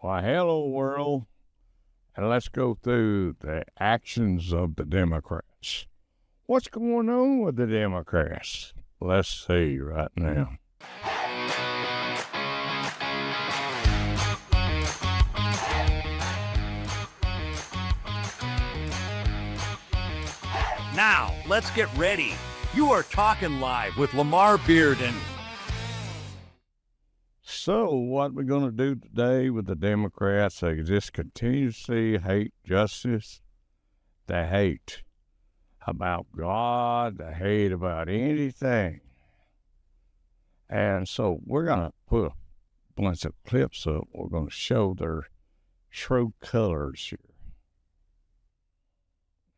Well, hello, world, and let's go through the actions of the Democrats. What's going on with the Democrats? Let's see right now. Now, let's get ready. You are Talkin Live with Lamar Bearden. So, what we're going to do today with the Democrats, they just continuously hate justice. They hate about God. They hate about anything. And so we're going to put a bunch of clips up. We're going to show their true colors here.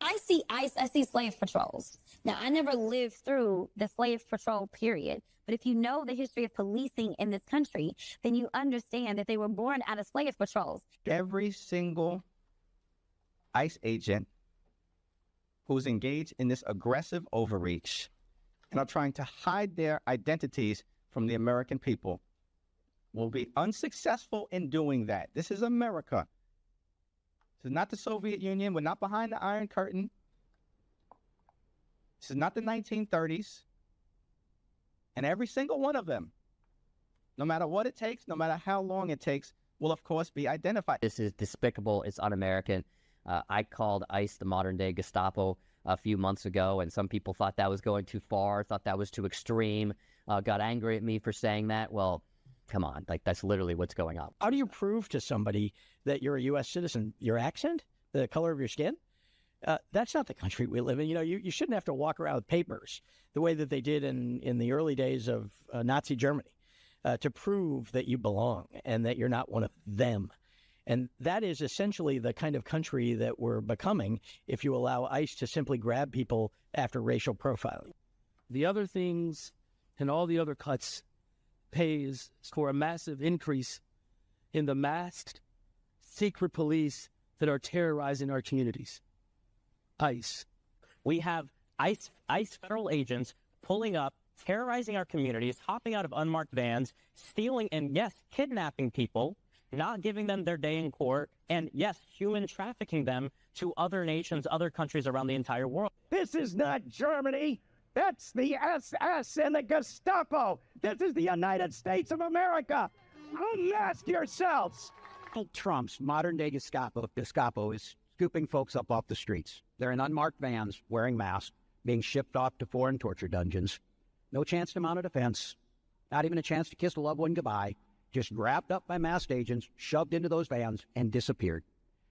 I see ICE, I see slave patrols. Now, I never lived through the slave patrol period, but if you know the history of policing in this country, then you understand that they were born out of slave patrols. Every single ICE agent who's engaged in this aggressive overreach and are trying to hide their identities from the American people will be unsuccessful in doing that. This is America. This is not the Soviet Union. We're not behind the Iron Curtain. This is not the 1930s. And every single one of them, no matter what it takes, no matter how long it takes, will of course be identified. This is despicable. It's un-American. I called ICE the modern-day Gestapo a few months ago, and some people thought that was going too far, thought that was too extreme, got angry at me for saying that. Well, come on, like that's literally what's going on. How do you prove to somebody that you're a U.S. citizen? Your accent? The color of your skin? That's not the country we live in. You know, you shouldn't have to walk around with papers the way that they did in the early days of Nazi Germany to prove that you belong and that you're not one of them. And that is essentially the kind of country that we're becoming if you allow ICE to simply grab people after racial profiling. The other things and all the other cuts pays for a massive increase in the masked secret police that are terrorizing our communities. ICE. We have ICE federal agents pulling up, terrorizing our communities, hopping out of unmarked vans, stealing and, yes, kidnapping people, not giving them their day in court, and, yes, human trafficking them to other nations, other countries around the entire world. This is not Germany. That's the SS and the Gestapo. This is the United States of America. Unmask yourselves. Trump's modern-day Gestapo is scooping folks up off the streets. They're in unmarked vans, wearing masks, being shipped off to foreign torture dungeons. No chance to mount a defense, not even a chance to kiss a loved one goodbye. Just grabbed up by masked agents, shoved into those vans, and disappeared.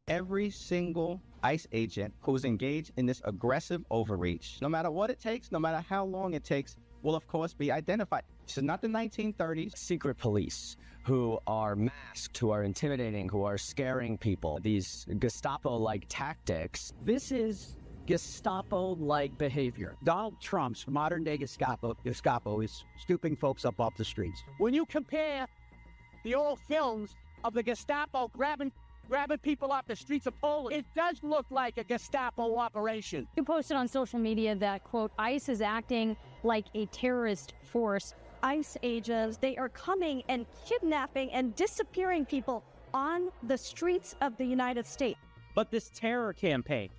Every single ICE agent who's engaged in this aggressive overreach, no matter what it takes, no matter how long it takes, will of course be identified. This is not the 1930s. Secret police who are masked, who are intimidating, who are scaring people. These Gestapo-like tactics. This is Gestapo-like behavior. Donald Trump's modern-day Gestapo is scooping folks up off the streets. When you compare the old films of the Gestapo grabbing people off the streets of Poland, it does look like a Gestapo operation. You posted on social media that, quote, ICE is acting like a terrorist force. ICE agents, they are coming and kidnapping and disappearing people on the streets of the United States. But this terror campaign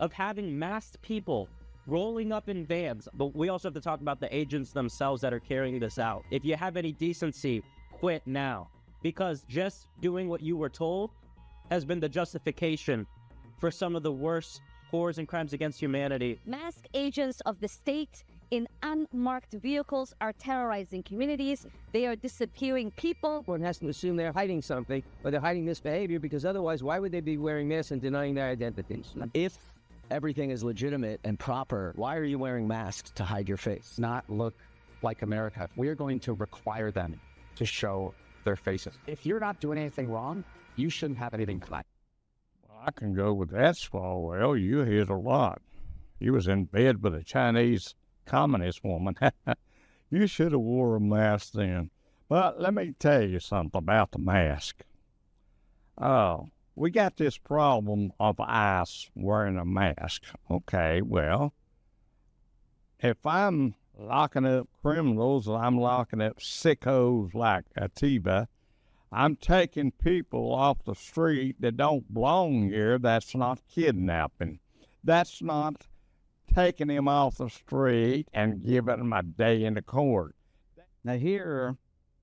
of having masked people rolling up in vans, but we also have to talk about the agents themselves that are carrying this out. If you have any decency, quit now. Because just doing what you were told has been the justification for some of the worst horrors and crimes against humanity. Masked agents of the state in unmarked vehicles are terrorizing communities. They are disappearing people. One has to assume they're hiding something, or they're hiding this behavior, because otherwise, why would they be wearing masks and denying their identities? If everything is legitimate and proper, why are you wearing masks to hide your face? Not look like America. We are going to require them to show their faces. If you're not doing anything wrong, you shouldn't have anything to hide. Well, I can go with that, Swalwell. You hit a lot. You was in bed with a Chinese communist woman. You should have wore a mask then. But let me tell you something about the mask. We got this problem of ICE wearing a mask. Okay, well, if I'm locking up criminals, I'm locking up sickos like Atiba, I'm taking people off the street that don't belong here. That's not kidnapping. That's not taking him off the street and giving him a day in the court. Now here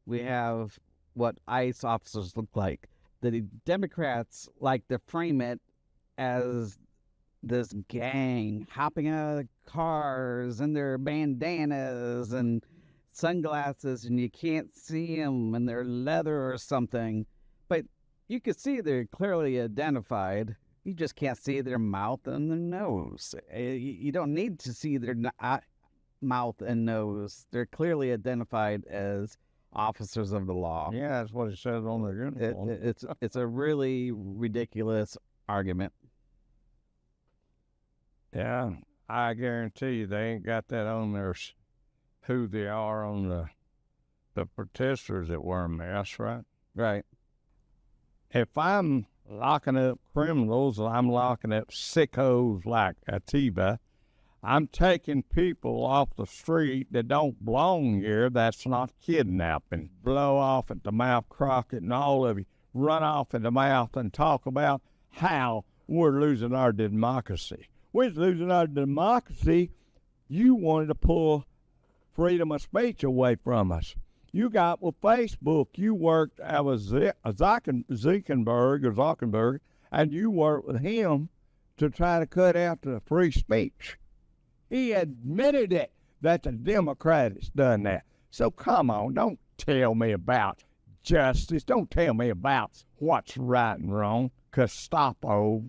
we have what ICE officers look like. The Democrats like to frame it as this gang hopping out of the cars in their bandanas and sunglasses, and you can't see them, and they're leather or something. But you can see they're clearly identified. You just can't see their mouth and their nose. You don't need to see their mouth and nose. They're clearly identified as officers of the law. Yeah, that's what it says on their uniform. It's a really ridiculous argument. Yeah, I guarantee you they ain't got that on their who they are on the protesters that wear masks, right? Right. If I'm locking up criminals, I'm locking up sickos like Atiba. I'm taking people off the street that don't belong here. That's not kidnapping. Blow off at the mouth, Crockett, and all of you. Run off at the mouth and talk about how we're losing our democracy. We're losing our democracy. You wanted to pull freedom of speech away from us. You got with Facebook, you worked with Zuckerberg, and you worked with him to try to cut out the free speech. He admitted it, that the Democrats done that. So come on, don't tell me about justice. Don't tell me about what's right and wrong. Gestapo.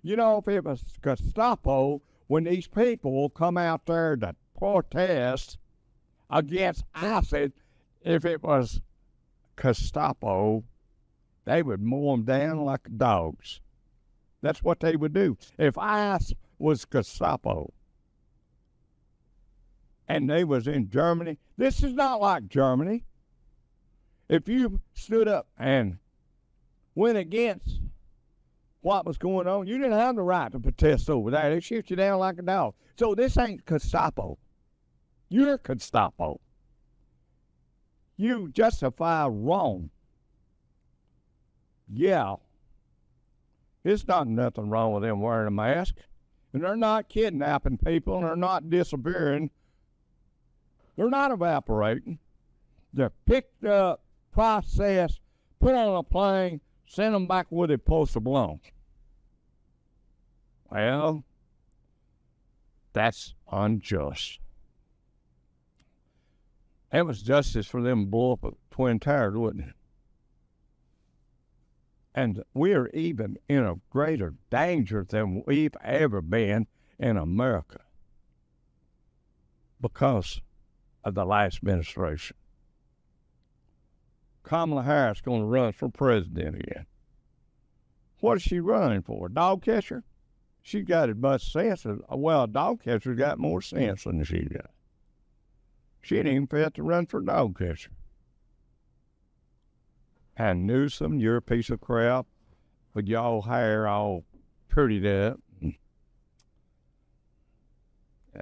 You know, if it was Gestapo, when these people come out there to protest against ISIS, if it was Gestapo, they would mow them down like dogs. That's what they would do. If ISIS was Gestapo and they was in Germany, this is not like Germany. If you stood up and went against what was going on, you didn't have the right to protest over there. They shoot you down like a dog. So this ain't Gestapo. You're Gestapo. You justify wrong. Yeah. It's not nothing wrong with them wearing a mask. And they're not kidnapping people, and they're not disappearing. They're not evaporating. They're picked up, processed, put on a plane, send them back where they're supposed to belong. Well, that's unjust. It was justice for them to blow up a Twin Towers, wasn't it? And we're even in a greater danger than we've ever been in America because of the last administration. Kamala Harris is going to run for president again. What is she running for? A dog catcher? She got as much sense as, well, a dog catcher's got more sense than she got. She ain't even fit to run for dog catcher. And Newsom, you're a piece of crap with y'all hair all prettied up.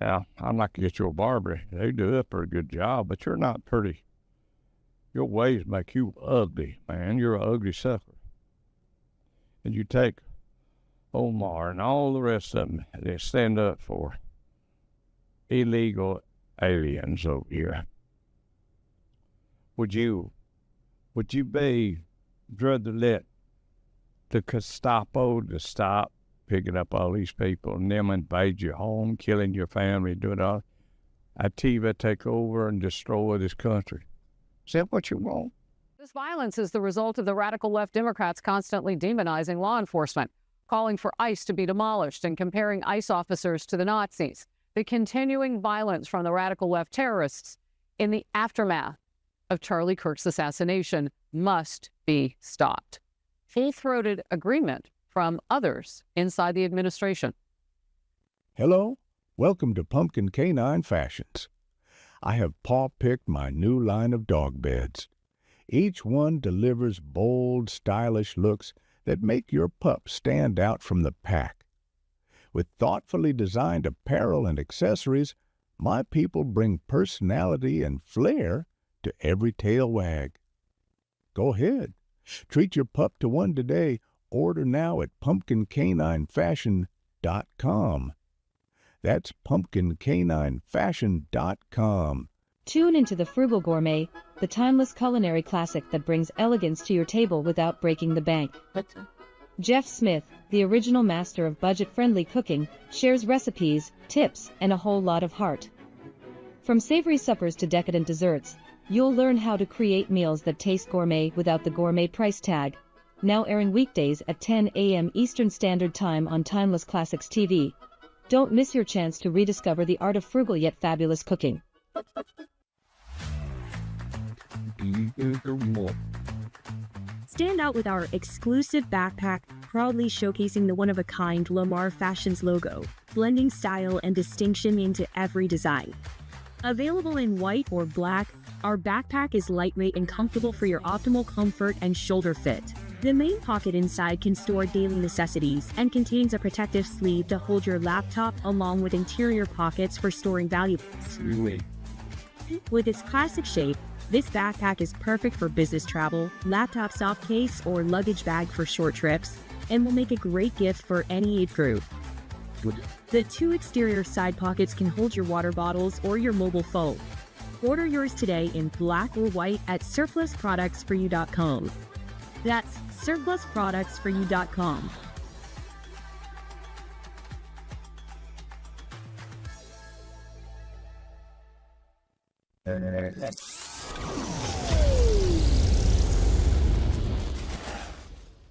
Yeah, I'm not gonna get you a barber. They do a pretty good job, but you're not pretty. Your ways make you ugly, man. You're an ugly sucker. And you take Omar and all the rest of them, they stand up for illegal aliens over here. Would you be rather let the Gestapo to stop picking up all these people and them invade your home, killing your family, doing all, Atiba take over and destroy this country? Is that what you want? This violence is the result of the radical left Democrats constantly demonizing law enforcement, calling for ICE to be demolished and comparing ICE officers to the Nazis. The continuing violence from the radical left terrorists in the aftermath of Charlie Kirk's assassination must be stopped. Full-throated agreement from others inside the administration. Hello, welcome to Pumpkin Canine Fashions. I have paw-picked my new line of dog beds. Each one delivers bold, stylish looks that make your pup stand out from the pack. With thoughtfully designed apparel and accessories, my people bring personality and flair to every tail wag. Go ahead, Treat your pup to one today. Order now at pumpkincaninefashion.com. That's pumpkincaninefashion.com. Tune into The Frugal Gourmet, the timeless culinary classic that brings elegance to your table without breaking the bank. Jeff Smith, the original master of budget-friendly cooking, shares recipes, tips, and a whole lot of heart. From savory suppers to decadent desserts, you'll learn how to create meals that taste gourmet without the gourmet price tag. Now airing weekdays at 10 a.m. Eastern Standard Time on Timeless Classics TV. Don't miss your chance to rediscover the art of frugal yet fabulous cooking. Stand out with our exclusive backpack, proudly showcasing the one-of-a-kind Lamar Fashions logo, blending style and distinction into every design. Available in white or black, our backpack is lightweight and comfortable for your optimal comfort and shoulder fit. The main pocket inside can store daily necessities and contains a protective sleeve to hold your laptop along with interior pockets for storing valuables. With its classic shape, this backpack is perfect for business travel, laptop soft case, or luggage bag for short trips, and will make a great gift for any age group. The two exterior side pockets can hold your water bottles or your mobile phone. Order yours today in black or white at surplusproductsforyou.com. That's surplusproductsforyou.com.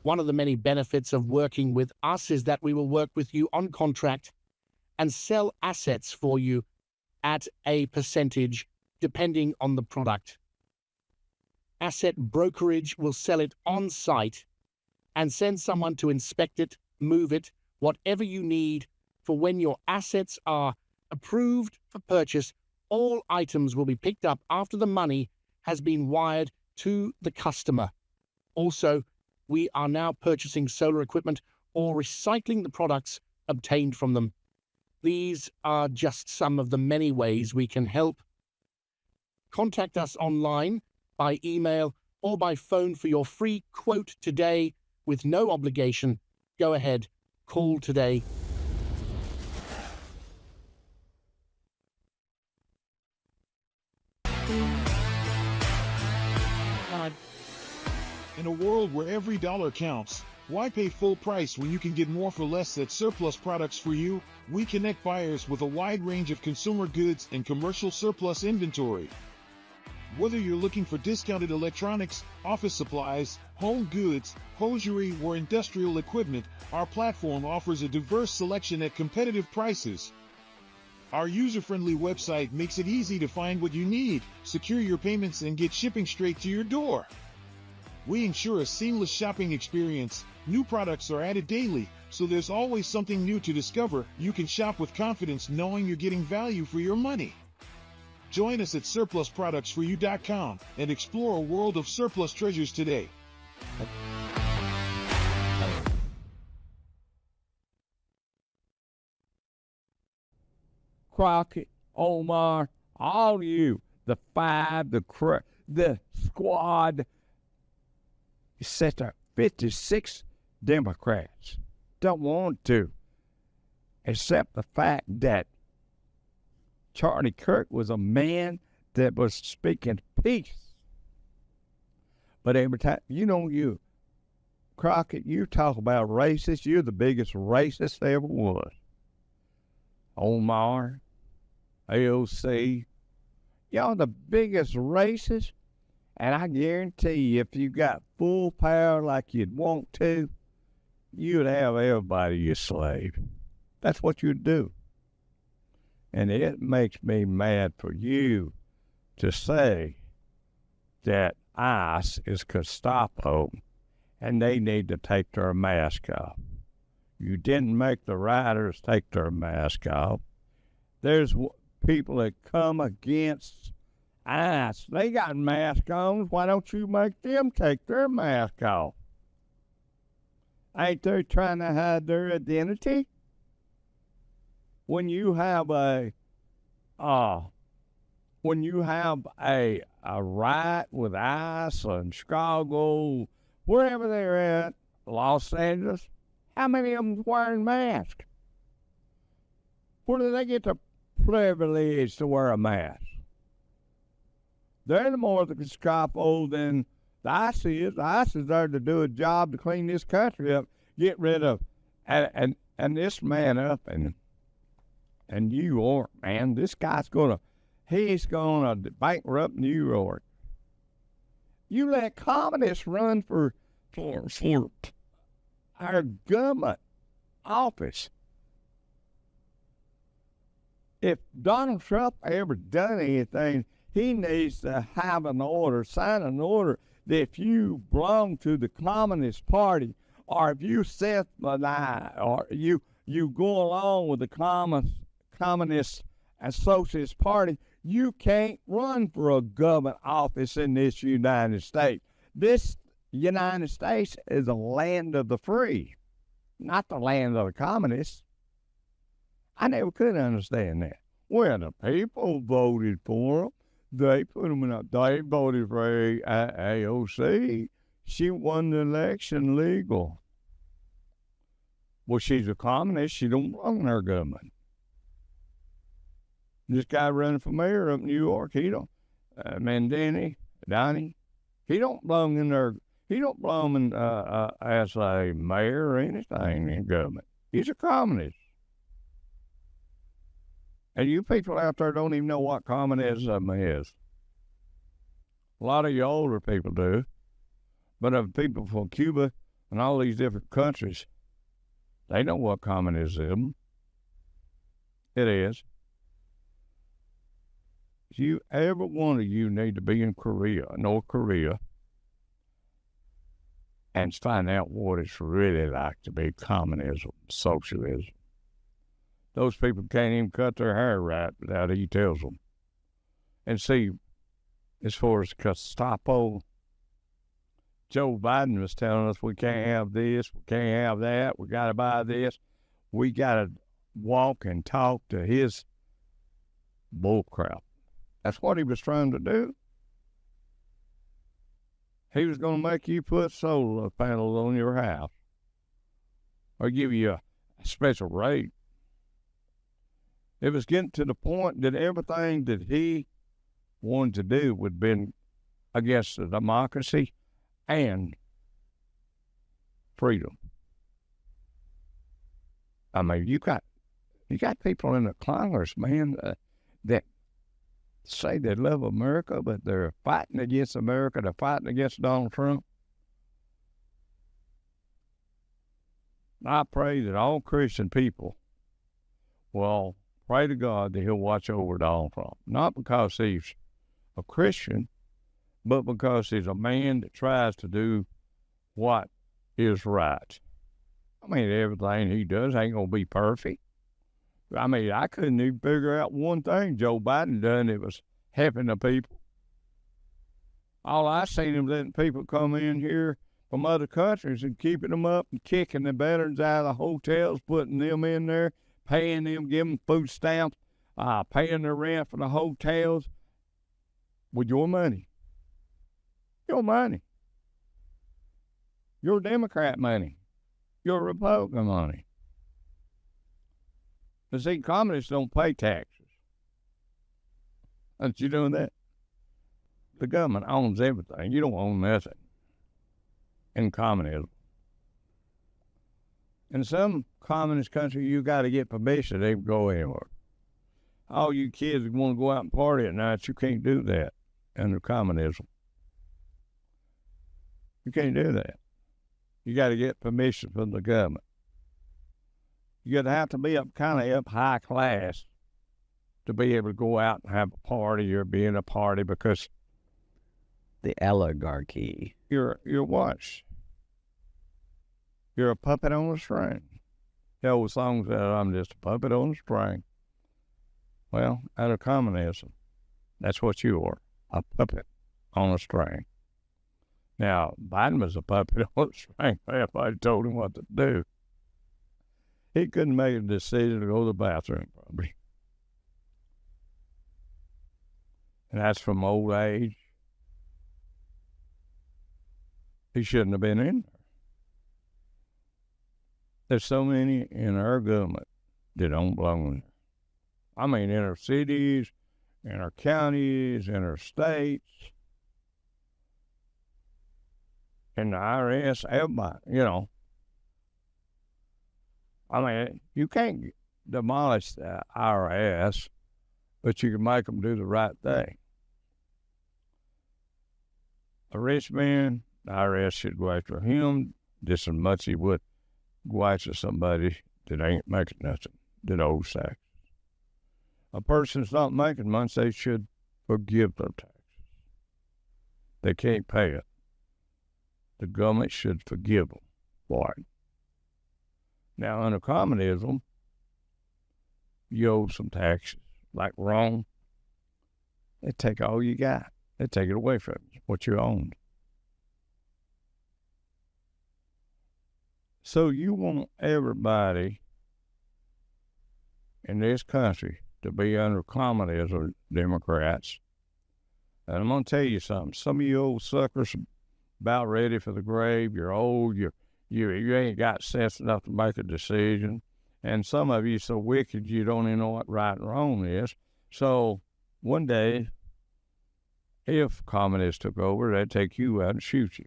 One of the many benefits of working with us is that we will work with you on contract and sell assets for you at a percentage depending on the product. Asset brokerage will sell it on site and send someone to inspect it, move it, whatever you need for when your assets are approved for purchase. All items will be picked up after the money has been wired to the customer. Also, we are now purchasing solar equipment or recycling the products obtained from them. These are just some of the many ways we can help. Contact us online, by email, or by phone for your free quote today with no obligation. Go ahead, call today. In a world where every dollar counts, why pay full price when you can get more for less at Surplus Products for You? We connect buyers with a wide range of consumer goods and commercial surplus inventory. Whether you're looking for discounted electronics, office supplies, home goods, hosiery, or industrial equipment, our platform offers a diverse selection at competitive prices. Our user-friendly website makes it easy to find what you need, secure your payments, and get shipping straight to your door. We ensure a seamless shopping experience. New products are added daily, so there's always something new to discover. You can shop with confidence knowing you're getting value for your money. Join us at surplusproductsforyou.com and explore a world of surplus treasures today. Crockett, Omar, all you, the five, the squad, set up 56 Democrats don't want to accept the fact that Charlie Kirk was a man that was speaking peace. But every time, you, Crockett, you talk about racist, you're the biggest racist there ever was. Omar, AOC, y'all the biggest racist. And I guarantee you, if you got full power like you'd want to, you'd have everybody your slave. That's what you'd do. And it makes me mad for you to say that ICE is Gestapo and they need to take their mask off. You didn't make the rioters take their mask off. There's people that come against ICE. They got masks on. Why don't you make them take their mask off? Ain't they trying to hide their identity? When you have a riot with ICE in Chicago, wherever they're at, Los Angeles, how many of them wearing masks? Where do they get the privilege to wear a mask? They're more the Gestapo than the ICE is. The ICE is there to do a job to clean this country up, get rid of, and this man up in New York, man. This guy's he's gonna bankrupt New York. You let communists run for our government office. If Donald Trump ever done anything, he needs to have an order, sign an order that if you belong to the Communist Party, or if you or you go along with the Communist and Socialist Party, you can't run for a government office in this United States. This United States is a land of the free, not the land of the communists. I never could understand that. Well, the people voted for them. They put them in they voted for AOC. She won the election legal. Well, she's a communist. She don't belong in our government. This guy running for mayor up in New York, he don't, Donnie, he don't belong in there. He don't belong in, as a mayor or anything in government. He's a communist. And you people out there don't even know what communism is. A lot of you older people do. But of people from Cuba and all these different countries, they know what communism it is. Every one of you need to be in North Korea, and find out what it's really like to be communism, socialism. Those people can't even cut their hair right without he tells them. And see, as far as Gestapo, Joe Biden was telling us we can't have this, we can't have that, we got to buy this. We got to walk and talk to his bullcrap. That's what he was trying to do. He was going to make you put solar panels on your house or give you a special rate. It was getting to the point that everything that he wanted to do would have been against the democracy and freedom. I mean, you got people in the Congress, man, that say they love America, but they're fighting against America. They're fighting against Donald Trump. I pray that all Christian people will pray to God that he'll watch over Donald Trump. Not because he's a Christian, but because he's a man that tries to do what is right. I mean, everything he does ain't going to be perfect. I mean, I couldn't even figure out one thing Joe Biden done that was helping the people. All I seen him letting people come in here from other countries and keeping them up and kicking the veterans out of the hotels, putting them in there, paying them, giving them food stamps, paying their rent for the hotels with your money. Your money. Your Democrat money. Your Republican money. But see, communists don't pay taxes. Aren't you doing that? The government owns everything. You don't own nothing in communism. In some communist country, you got to get permission to even go anywhere. All you kids that want to go out and party at night, you can't do that under communism. You can't do that. You got to get permission from the government. You got to have to be up high class to be able to go out and have a party or be in a party because the oligarchy. You're what? You're a puppet on a string. The old song said, I'm just a puppet on a string. Well, out of communism, that's what you are, a puppet on a string. Now, Biden was a puppet on a string. Everybody told him what to do. He couldn't make a decision to go to the bathroom, probably. And that's from old age. He shouldn't have been in there. There's so many in our government that don't belong in there. I mean, in our cities, in our counties, in our states, in the IRS, everybody, you know. I mean, you can't demolish the IRS, but you can make them do the right thing. A rich man, the IRS should go after him just as much as he would go after somebody that ain't making nothing, that owes taxes. A person's not making much, they should forgive their taxes. They can't pay it. The government should forgive them for it. Now, under communism, you owe some taxes. Like Rome, they take all you got. They take it away from you, what you owned. So you want everybody in this country to be under communism, Democrats. And I'm going to tell you something. Some of you old suckers about ready for the grave. You're old. You ain't got sense enough to make a decision. And some of you so wicked you don't even know what right and wrong is. So one day, if communists took over, they'd take you out and shoot you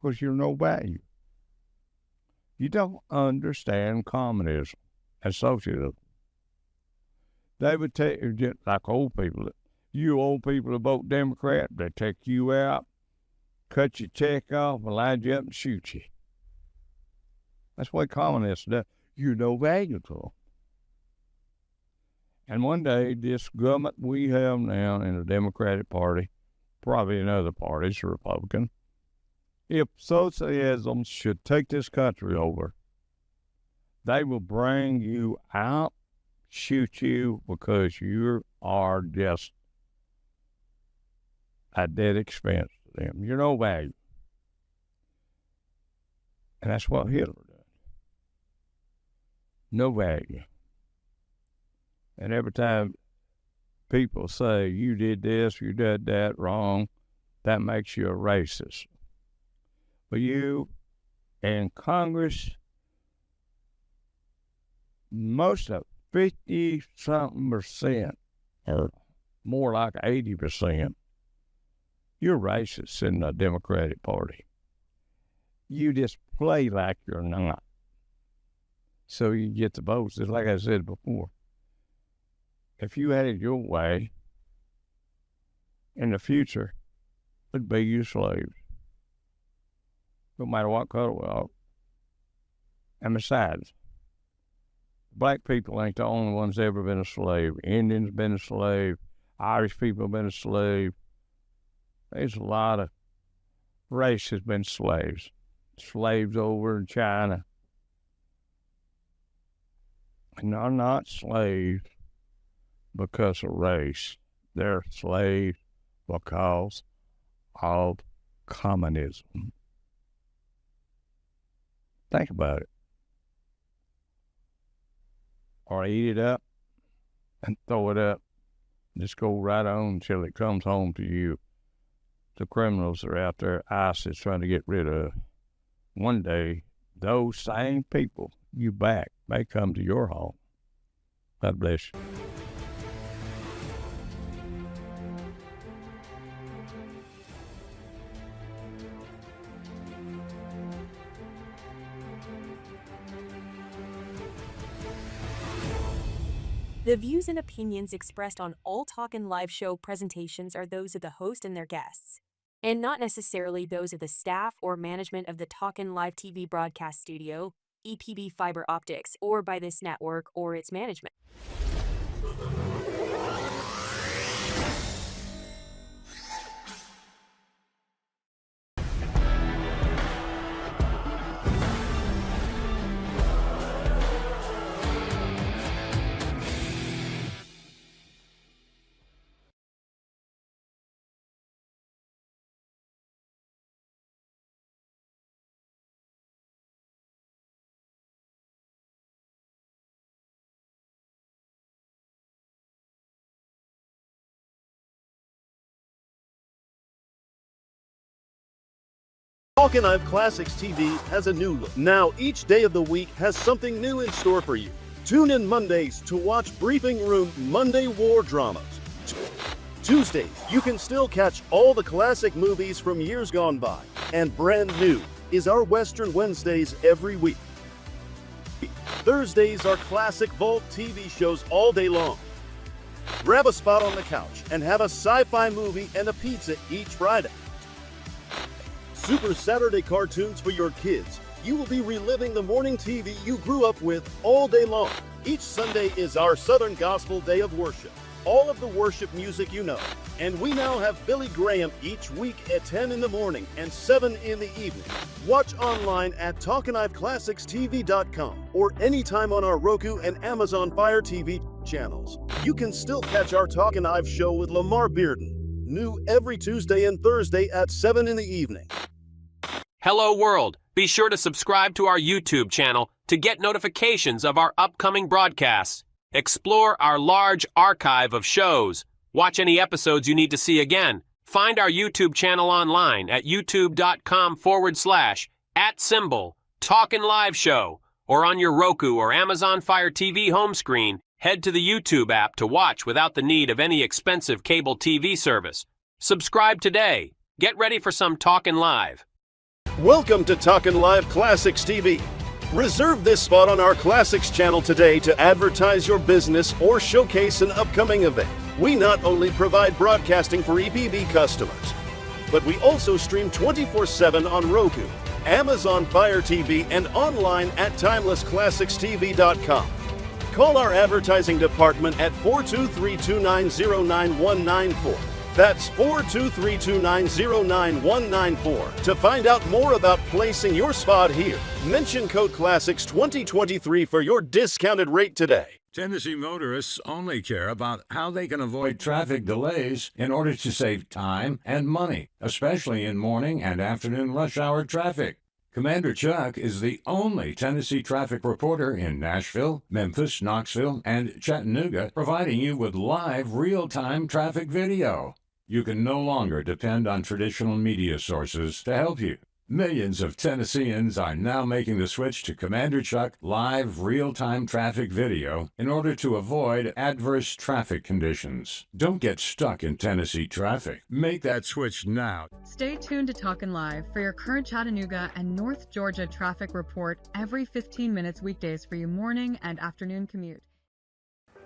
because you're no value. You don't understand communism and socialism. They would take, like old people, you old people that vote Democrat, they take you out, cut your check off, and line you up and shoot you. That's what communists do. You're no value to them. And one day, this government we have now in the Democratic Party, probably in other parties, Republican, if socialism should take this country over, they will bring you out, shoot you, because you are just a dead expense to them. You're no value. And that's what Hitler did. No value. And every time people say, you did this, you did that wrong, that makes you a racist. But you in Congress, most of 50-something%, or more like 80%, you're racist in the Democratic Party. You just play like you're not. So you get the votes. Just like I said before, if you had it your way, in the future, it'd be you slaves. No matter what color we are. And besides, black people ain't the only ones that ever been a slave. Indians been a slave. Irish people been a slave. There's a lot of races been slaves. Slaves over in China. And they're not slaves because of race. They're slaves because of communism. Think about it. Or eat it up and throw it up. Just go right on until it comes home to you. The criminals are out there, ICE is trying to get rid of. One day, those same people you back may come to your home. God bless you. The views and opinions expressed on all Talkin Live Show presentations are those of the host and their guests, and not necessarily those of the staff or management of the Talkin Live TV broadcast studio, EPB Fiber Optics, or by this network or its management. Talkin Live Classics TV has a new look. Now, each day of the week has something new in store for you. Tune in Mondays to watch Briefing Room Monday War Dramas. Tuesdays, you can still catch all the classic movies from years gone by. And brand new is our Western Wednesdays every week. Thursdays are classic Vault TV shows all day long. Grab a spot on the couch and have a sci-fi movie and a pizza each Friday. Super Saturday cartoons for your kids. You will be reliving the morning TV you grew up with all day long. Each Sunday is our Southern Gospel Day of Worship. All of the worship music you know. And we now have Billy Graham each week at 10 in the morning and 7 in the evening. Watch online at talkinliveclassicstv.com or anytime on our Roku and Amazon Fire TV channels. You can still catch our Talkin Live Show with Lamar Bearden, new every Tuesday and Thursday at 7 in the evening. Hello world! Be sure to subscribe to our YouTube channel to get notifications of our upcoming broadcasts. Explore our large archive of shows. Watch any episodes you need to see again. Find our YouTube channel online at youtube.com/@Talkin Live Show, or on your Roku or Amazon Fire TV home screen. Head to the YouTube app to watch without the need of any expensive cable TV service. Subscribe today. Get ready for some Talkin Live. Welcome to Talkin Live Classics TV. Reserve this spot on our Classics channel today to advertise your business or showcase an upcoming event. We not only provide broadcasting for EPB customers, but we also stream 24/7 on Roku, Amazon Fire TV, and online at timelessclassicstv.com. Call our advertising department at 423-290-9194. That's 423-290-9194 to find out more about placing your spot here. Mention code Classics 2023 for your discounted rate today. Tennessee motorists only care about how they can avoid traffic delays in order to save time and money, especially in morning and afternoon rush hour traffic. Commander Chuck is the only Tennessee traffic reporter in Nashville, Memphis, Knoxville, and Chattanooga, providing you with live, real-time traffic video. You can no longer depend on traditional media sources to help you. Millions of Tennesseans are now making the switch to Commander Chuck live real-time traffic video in order to avoid adverse traffic conditions. Don't get stuck in Tennessee traffic. Make that switch now. Stay tuned to Talkin Live for your current Chattanooga and North Georgia traffic report every 15 minutes weekdays for your morning and afternoon commute.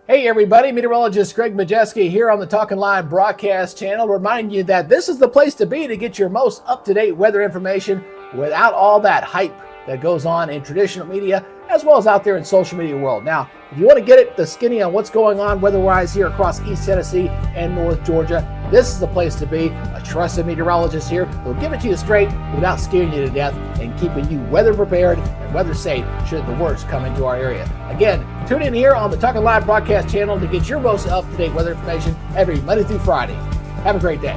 Hey everybody, meteorologist Greg Majeski here on the Talkin Live broadcast channel, reminding you that this is the place to be to get your most up-to-date weather information without all that hype that goes on in traditional media as well as out there in social media world. Now, if you want to get the skinny on what's going on weather-wise here across East Tennessee and North Georgia, this is the place to be. A trusted meteorologist here who'll give it to you straight without scaring you to death and keeping you weather prepared and weather safe should the worst come into our area. Again, tune in here on the Talkin Live broadcast channel to get your most up-to-date weather information every Monday through Friday. Have a great day.